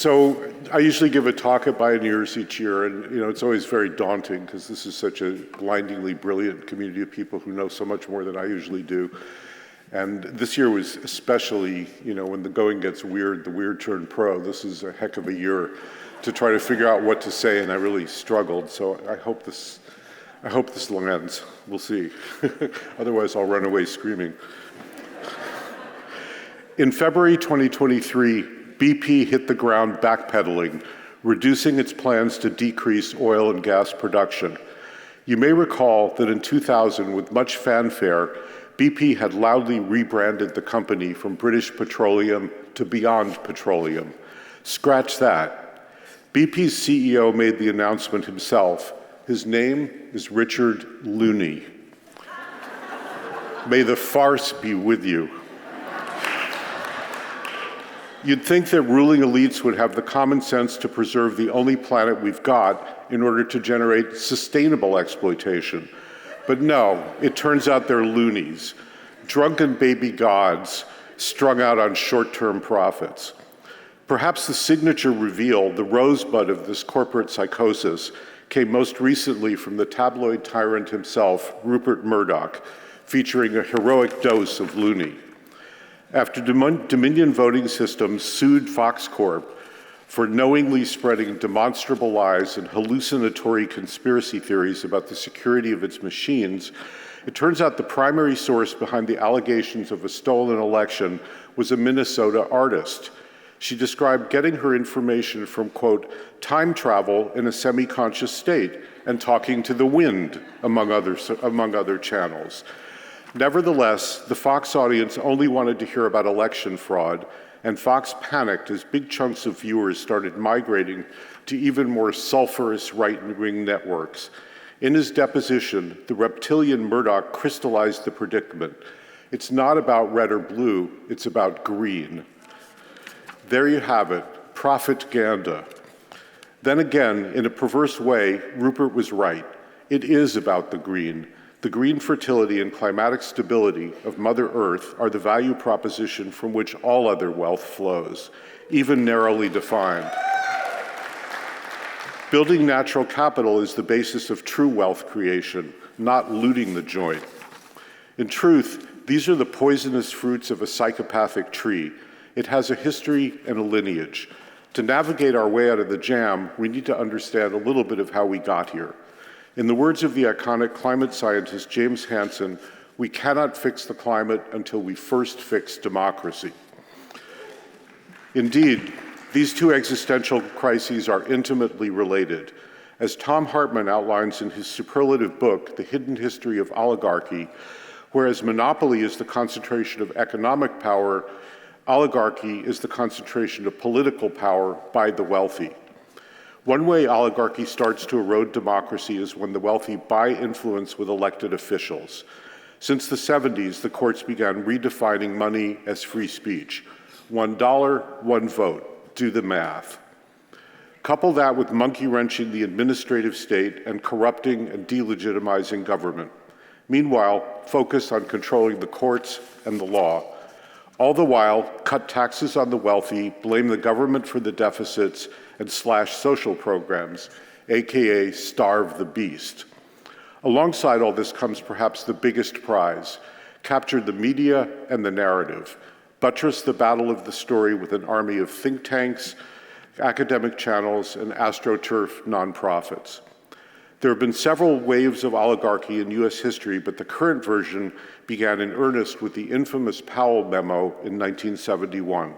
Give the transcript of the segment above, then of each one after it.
So I usually give a talk at Bioneers each year, and it's always very daunting because this is such a blindingly brilliant community of people who know so much more than I usually do. And this year was especially, when the going gets weird, the weird turn pro. This is a heck of a year to try to figure out what to say, and I really struggled. So I hope this lands. We'll see. Otherwise, I'll run away screaming. In February 2023, BP hit the ground backpedaling, reducing its plans to decrease oil and gas production. You may recall that in 2000, with much fanfare, BP had loudly rebranded the company from British Petroleum to Beyond Petroleum. Scratch that. BP's CEO made the announcement himself. His name is Richard Looney. May the farce be with you. You'd think that ruling elites would have the common sense to preserve the only planet we've got in order to generate sustainable exploitation. But no, it turns out they're loonies, drunken baby gods strung out on short-term profits. Perhaps the signature reveal, the rosebud of this corporate psychosis, came most recently from the tabloid tyrant himself, Rupert Murdoch, featuring a heroic dose of loony. After Dominion Voting Systems sued Fox Corp for knowingly spreading demonstrable lies and hallucinatory conspiracy theories about the security of its machines, it turns out the primary source behind the allegations of a stolen election was a Minnesota artist. She described getting her information from, quote, time travel in a semi-conscious state and talking to the wind, among other channels. Nevertheless, the Fox audience only wanted to hear about election fraud, and Fox panicked as big chunks of viewers started migrating to even more sulfurous right-wing networks. In his deposition, the reptilian Murdoch crystallized the predicament. It's not about red or blue, it's about green. There you have it, propaganda. Then again, in a perverse way, Rupert was right. It is about the green. The green fertility and climatic stability of Mother Earth are the value proposition from which all other wealth flows, even narrowly defined. Building natural capital is the basis of true wealth creation, not looting the joint. In truth, these are the poisonous fruits of a psychopathic tree. It has a history and a lineage. To navigate our way out of the jam, we need to understand a little bit of how we got here. In the words of the iconic climate scientist James Hansen, we cannot fix the climate until we first fix democracy. Indeed, these two existential crises are intimately related. As Tom Hartman outlines in his superlative book, The Hidden History of Oligarchy, whereas monopoly is the concentration of economic power, oligarchy is the concentration of political power by the wealthy. One way oligarchy starts to erode democracy is when the wealthy buy influence with elected officials. Since the 70s, the courts began redefining money as free speech. $1, one vote. Do the math. Couple that with monkey-wrenching the administrative state and corrupting and delegitimizing government. Meanwhile, focus on controlling the courts and the law. All the while, cut taxes on the wealthy, blame the government for the deficits, and slash social programs, AKA starve the beast. Alongside all this comes perhaps the biggest prize: capture the media and the narrative, buttress the battle of the story with an army of think tanks, academic channels, and astroturf nonprofits. There have been several waves of oligarchy in US history, but the current version began in earnest with the infamous Powell memo in 1971.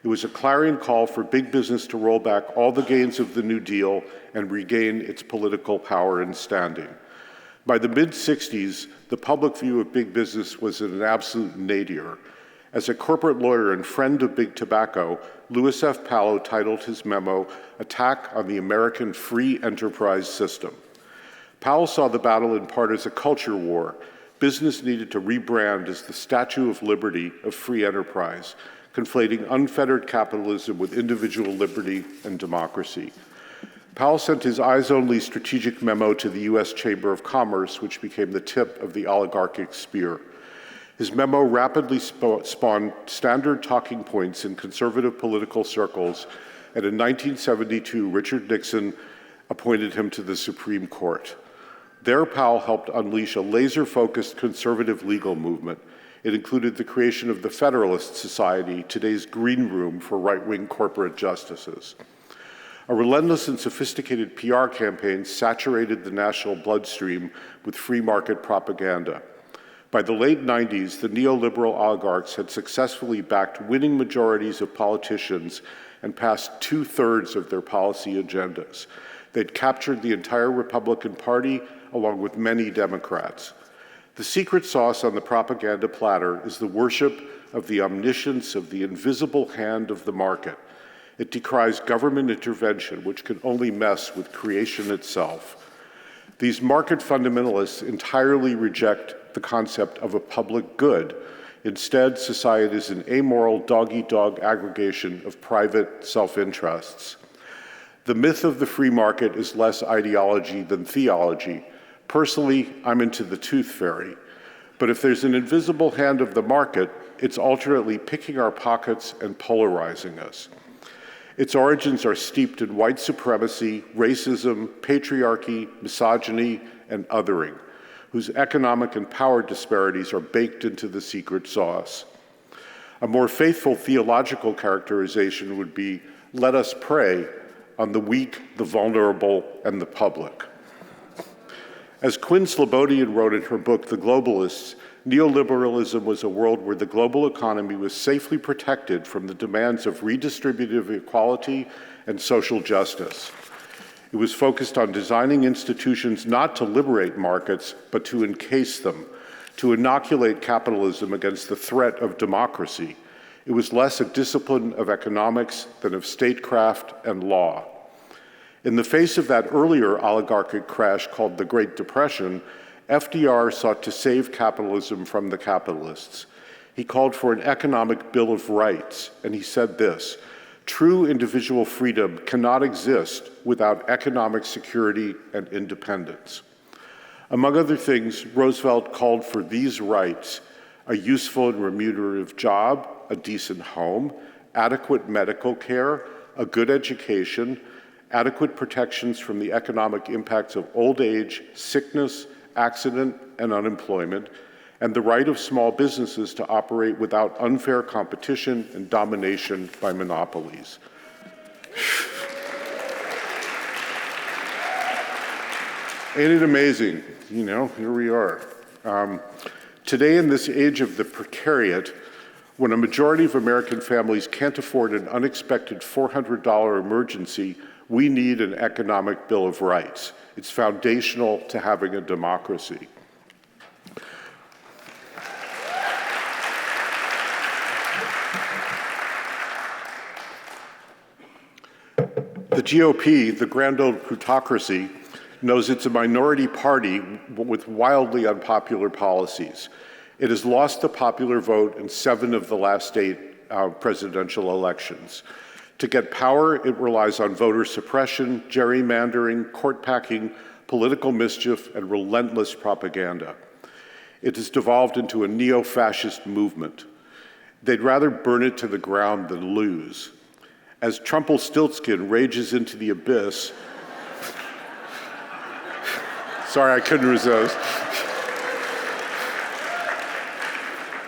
It was a clarion call for big business to roll back all the gains of the New Deal and regain its political power and standing. By the mid-60s, the public view of big business was an absolute nadir. As a corporate lawyer and friend of big tobacco, Louis F. Powell titled his memo, "Attack on the American Free Enterprise System." Powell saw the battle in part as a culture war. Business needed to rebrand as the Statue of Liberty of free enterprise, conflating unfettered capitalism with individual liberty and democracy. Powell sent his eyes-only strategic memo to the US Chamber of Commerce, which became the tip of the oligarchic spear. His memo rapidly spawned standard talking points in conservative political circles and in 1972, Richard Nixon appointed him to the Supreme Court. There, Powell helped unleash a laser-focused conservative legal movement. It included the creation of the Federalist Society, today's green room for right-wing corporate justices. A relentless and sophisticated PR campaign saturated the national bloodstream with free market propaganda. By the late 90s, the neoliberal oligarchs had successfully backed winning majorities of politicians and passed 2/3 of their policy agendas. They'd captured the entire Republican Party, along with many Democrats. The secret sauce on the propaganda platter is the worship of the omniscience of the invisible hand of the market. It decries government intervention, which can only mess with creation itself. These market fundamentalists entirely reject the concept of a public good. Instead, society is an amoral dog-eat-dog aggregation of private self-interests. The myth of the free market is less ideology than theology. Personally, I'm into the tooth fairy. But if there's an invisible hand of the market, it's alternately picking our pockets and polarizing us. Its origins are steeped in white supremacy, racism, patriarchy, misogyny, and othering, whose economic and power disparities are baked into the secret sauce. A more faithful theological characterization would be, let us prey on the weak, the vulnerable, and the public. As Quinn Slobodian wrote in her book, The Globalists, neoliberalism was a world where the global economy was safely protected from the demands of redistributive equality and social justice. It was focused on designing institutions not to liberate markets, but to encase them, to inoculate capitalism against the threat of democracy. It was less a discipline of economics than of statecraft and law. In the face of that earlier oligarchic crash called the Great Depression, FDR sought to save capitalism from the capitalists. He called for an economic bill of rights, and he said this: true individual freedom cannot exist without economic security and independence. Among other things, Roosevelt called for these rights: a useful and remunerative job, a decent home, adequate medical care, a good education, adequate protections from the economic impacts of old age, sickness, accident, and unemployment, and the right of small businesses to operate without unfair competition and domination by monopolies. Ain't it amazing? You know, here we are. Today, in this age of the precariat, when a majority of American families can't afford an unexpected $400 emergency, we need an economic bill of rights. It's foundational to having a democracy. The GOP, the grand old plutocracy, knows it's a minority party with wildly unpopular policies. It has lost the popular vote in 7 of the last 8 presidential elections. To get power, it relies on voter suppression, gerrymandering, court packing, political mischief, and relentless propaganda. It has devolved into a neo-fascist movement. They'd rather burn it to the ground than lose. As Trumpelstiltskin rages into the abyss, sorry, I couldn't resist.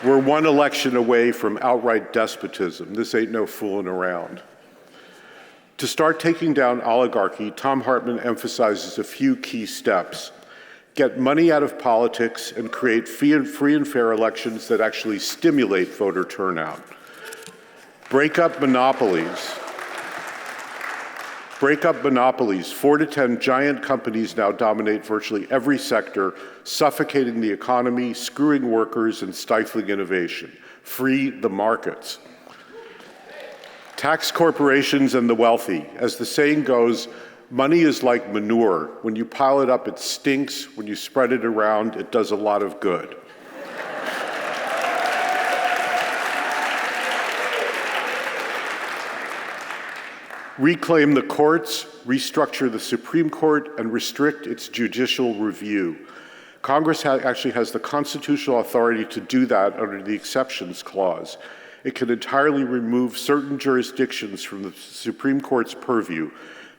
We're one election away from outright despotism. This ain't no fooling around. To start taking down oligarchy, Thom Hartmann emphasizes a few key steps. Get money out of politics and create free and fair elections that actually stimulate voter turnout. Break up monopolies. 4 to 10 giant companies now dominate virtually every sector, suffocating the economy, screwing workers, and stifling innovation. Free the markets. Tax corporations and the wealthy. As the saying goes, money is like manure. When you pile it up, it stinks. When you spread it around, it does a lot of good. Reclaim the courts, restructure the Supreme Court, and restrict its judicial review. Congress actually has the constitutional authority to do that under the exceptions clause. It can entirely remove certain jurisdictions from the Supreme Court's purview,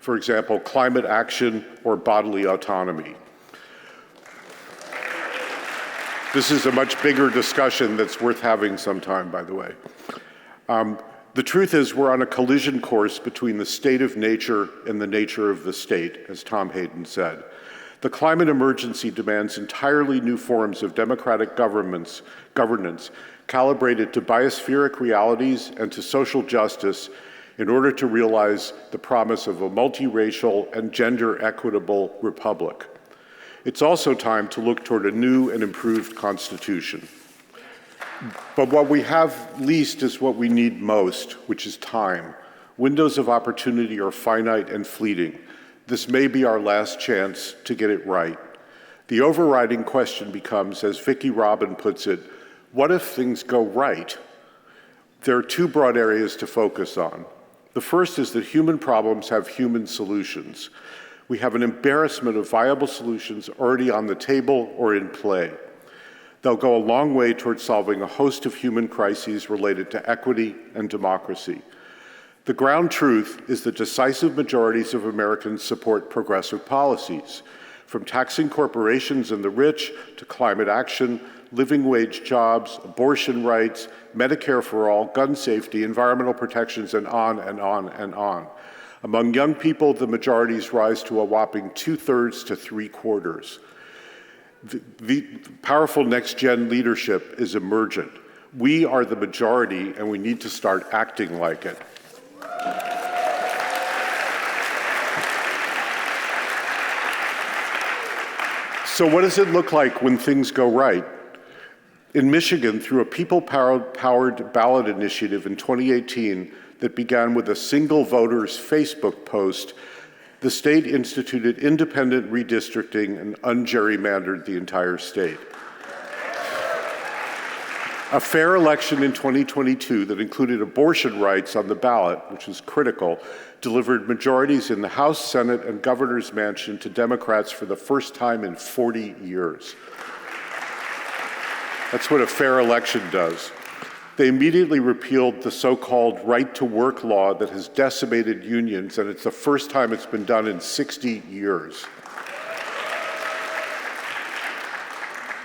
for example, climate action or bodily autonomy. This is a much bigger discussion that's worth having sometime, by the way. The truth is we're on a collision course between the state of nature and the nature of the state, as Tom Hayden said. The climate emergency demands entirely new forms of democratic governance calibrated to biospheric realities and to social justice in order to realize the promise of a multiracial and gender equitable republic. It's also time to look toward a new and improved constitution. But what we have least is what we need most, which is time. Windows of opportunity are finite and fleeting. This may be our last chance to get it right. The overriding question becomes, as Vicki Robin puts it, what if things go right? There are two broad areas to focus on. The first is that human problems have human solutions. We have an embarrassment of viable solutions already on the table or in play. They'll go a long way towards solving a host of human crises related to equity and democracy. The ground truth is that decisive majorities of Americans support progressive policies, from taxing corporations and the rich to climate action, living wage jobs, abortion rights, Medicare for all, gun safety, environmental protections, and on and on and on. Among young people, the majorities rise to a whopping 2/3 to 3/4. The powerful next-gen leadership is emergent. We are the majority, and we need to start acting like it. So what does it look like when things go right? In Michigan, through a people-powered ballot initiative in 2018 that began with a single voter's Facebook post, the state instituted independent redistricting and ungerrymandered the entire state. A fair election in 2022 that included abortion rights on the ballot, which was critical, delivered majorities in the House, Senate, and Governor's Mansion to Democrats for the first time in 40 years. That's what a fair election does. They immediately repealed the so-called right-to-work law that has decimated unions, and it's the first time it's been done in 60 years.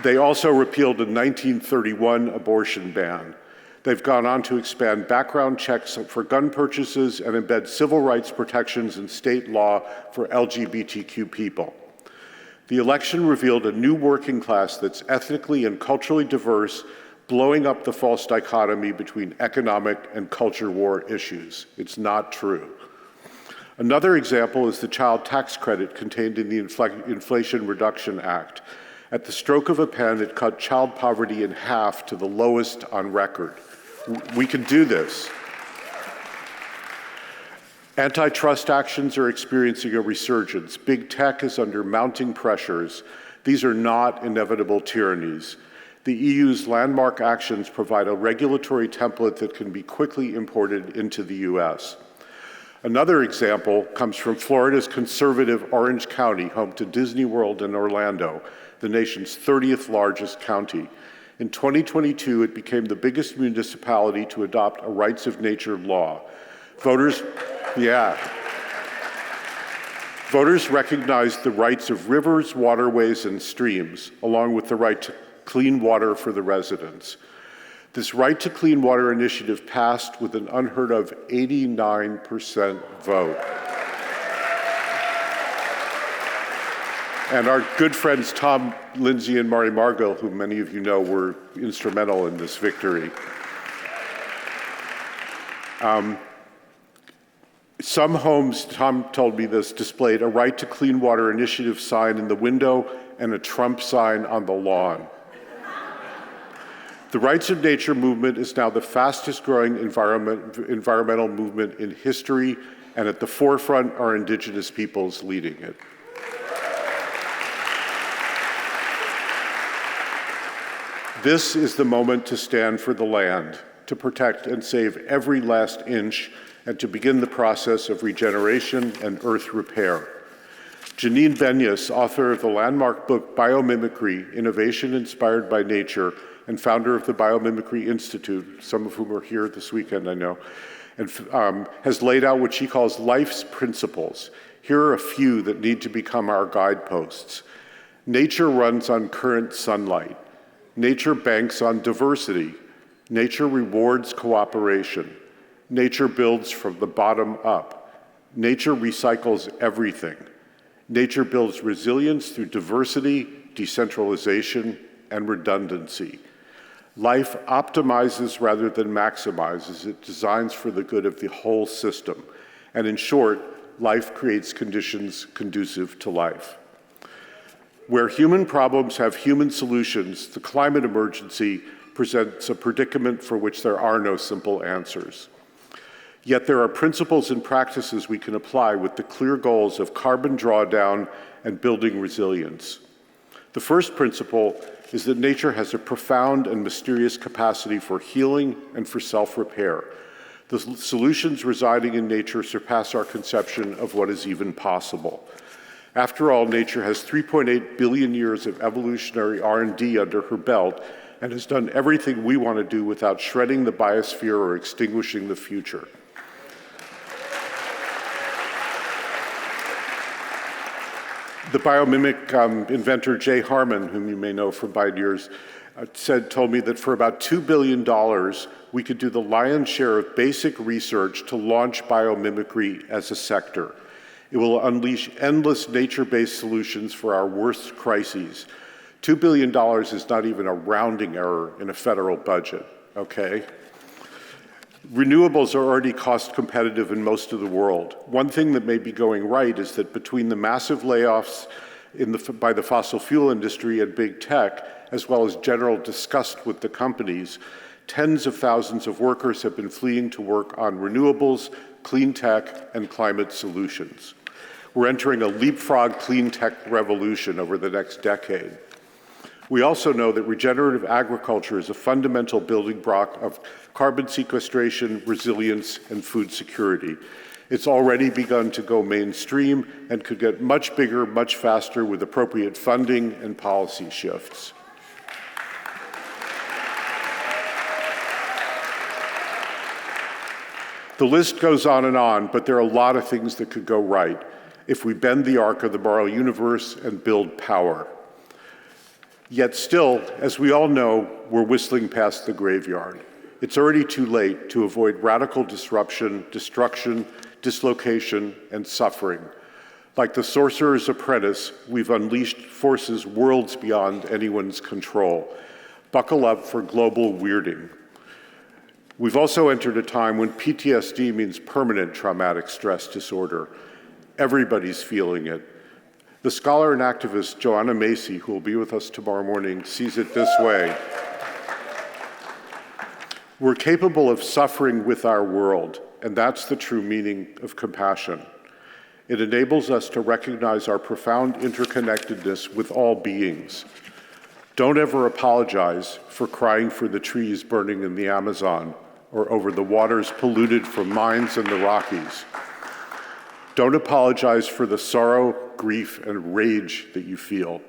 They also repealed a 1931 abortion ban. They've gone on to expand background checks for gun purchases and embed civil rights protections in state law for LGBTQ people. The election revealed a new working class that's ethnically and culturally diverse, blowing up the false dichotomy between economic and culture war issues. It's not true. Another example is the child tax credit contained in the Inflation Reduction Act. At the stroke of a pen, it cut child poverty in half to the lowest on record. We can do this. Antitrust actions are experiencing a resurgence. Big tech is under mounting pressures. These are not inevitable tyrannies. The EU's landmark actions provide a regulatory template that can be quickly imported into the US. Another example comes from Florida's conservative Orange County, home to Disney World and Orlando, the nation's 30th largest county. In 2022, it became the biggest municipality to adopt a rights of nature law. Voters recognized the rights of rivers, waterways, and streams, along with the right to clean water for the residents. This right to clean water initiative passed with an unheard of 89% vote. And our good friends Tom Lindsay and Mari Margot, who many of you know, were instrumental in this victory. Some homes, Tom told me this, displayed a right to clean water initiative sign in the window and a Trump sign on the lawn. The rights of nature movement is now the fastest growing environmental movement in history, and at the forefront are Indigenous peoples leading it. This is the moment to stand for the land, to protect and save every last inch, and to begin the process of regeneration and earth repair. Janine Benyus, author of the landmark book Biomimicry, Innovation Inspired by Nature, and founder of the Biomimicry Institute, some of whom are here this weekend, I know, and has laid out what she calls life's principles. Here are a few that need to become our guideposts. Nature runs on current sunlight. Nature banks on diversity. Nature rewards cooperation. Nature builds from the bottom up. Nature recycles everything. Nature builds resilience through diversity, decentralization, and redundancy. Life optimizes rather than maximizes. It designs for the good of the whole system. And in short, life creates conditions conducive to life. Where human problems have human solutions, the climate emergency presents a predicament for which there are no simple answers. Yet there are principles and practices we can apply with the clear goals of carbon drawdown and building resilience. The first principle is that nature has a profound and mysterious capacity for healing and for self-repair. The solutions residing in nature surpass our conception of what is even possible. After all, nature has 3.8 billion years of evolutionary R&D under her belt and has done everything we want to do without shredding the biosphere or extinguishing the future. The biomimic inventor Jay Harmon, whom you may know from Bioneers, told me that for about $2 billion, we could do the lion's share of basic research to launch biomimicry as a sector. It will unleash endless nature-based solutions for our worst crises. $2 billion is not even a rounding error in a federal budget, okay? Renewables are already cost competitive in most of the world. One thing that may be going right is that between the massive layoffs by the fossil fuel industry and big tech, as well as general disgust with the companies, tens of thousands of workers have been fleeing to work on renewables, clean tech, and climate solutions. We're entering a leapfrog clean tech revolution over the next decade. We also know that regenerative agriculture is a fundamental building block of carbon sequestration, resilience, and food security. It's already begun to go mainstream and could get much bigger, much faster with appropriate funding and policy shifts. The list goes on, but there are a lot of things that could go right if we bend the arc of the moral universe and build power. Yet still, as we all know, we're whistling past the graveyard. It's already too late to avoid radical disruption, destruction, dislocation, and suffering. Like the sorcerer's apprentice, we've unleashed forces worlds beyond anyone's control. Buckle up for global weirding. We've also entered a time when PTSD means permanent traumatic stress disorder. Everybody's feeling it. The scholar and activist Joanna Macy, who will be with us tomorrow morning, sees it this way. We're capable of suffering with our world, and that's the true meaning of compassion. It enables us to recognize our profound interconnectedness with all beings. Don't ever apologize for crying for the trees burning in the Amazon or over the waters polluted from mines in the Rockies. Don't apologize for the sorrow, grief, and rage that you feel.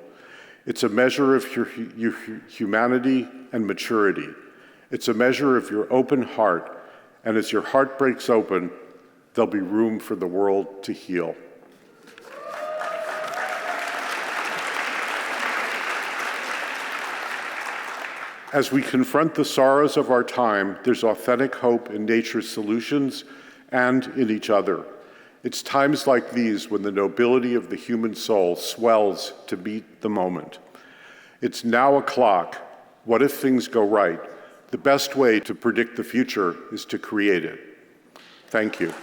It's a measure of your humanity and maturity. It's a measure of your open heart, and as your heart breaks open, there'll be room for the world to heal. As we confront the sorrows of our time, there's authentic hope in nature's solutions and in each other. It's times like these when the nobility of the human soul swells to meet the moment. It's now o'clock. What if things go right? The best way to predict the future is to create it. Thank you.